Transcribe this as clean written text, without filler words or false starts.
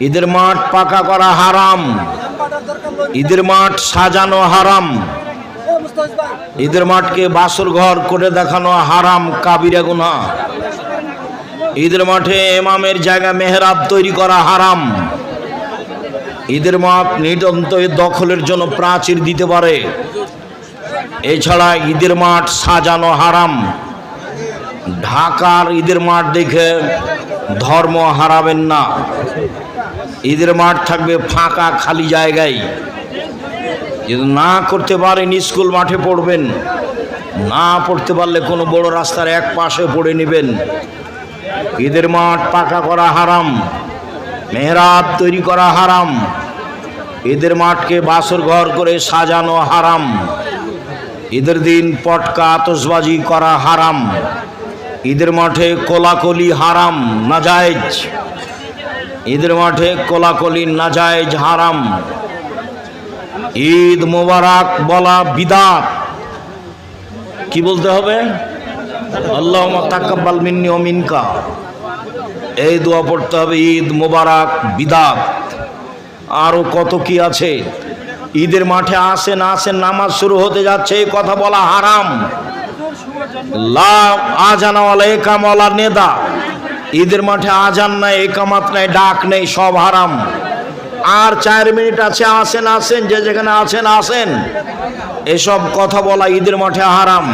ঈদের মাঠ পাকা করা হারাম, ঈদের মাঠ সাজানো হারাম, ঈদের মাঠকে বাসর ঘর করে দেখানো হারাম, কাবিরা গুনাহ। ঈদের মাঠে ইমামের জায়গা মেহরাব তৈরি করা হারাম। ঈদের মাঠ নিতান্ত দখলের জন্য প্রাচীর দিতে পারে। এছাড়া ঈদের মাঠ সাজানো হারাম। ঢাকার ঈদের মাঠ দেখে ধর্ম হারাবেন না। ঈদের মাঠ থাকবে ফাঁকা খালি জায়গায়। যদি না করতে পারেন স্কুল মাঠে পড়বেন, না পড়তে পারলে কোনো বড় রাস্তার এক পাশে পড়ে নেবেন। ঈদের মাঠ পাকা করা হারাম, মেহরাব তৈরি করা হারাম, ঈদের মাঠকে বাসর ঘর করে সাজানো হারাম, ঈদের দিন পটকা আতশবাজি করা হারাম, ঈদের মাঠে কোলাকুলি হারাম, নাজায়েজ। ঈদের মাঠে কোলাকুলি নাজায়েজ, হারাম। ঈদ মোবারক বলা বিদআত। কি বলতে হবে? আল্লাহুম্মা তাকাব্বাল মিন্নি ওয়া মিনকা, এই দোয়া পড়তে হবে। ঈদ মোবারক বিদআত। আরো কত কি আছে। ঈদের মাঠে আসেন আসেন, নামাজ শুরু হতে যাচ্ছে, এই কথা বলা হারাম। লা আজান ওয়ালা ইকাম ওয়ালা নেদা, ঈদের মাঠে আজান নাই, ইকামাত নাই, ডাক নেই, সব হারাম। আর 4 মিনিট আছে, আসেন আসেন, যে যেখানে আছেন আসেন, এসব কথা বলা ঈদের মাঠে হারাম।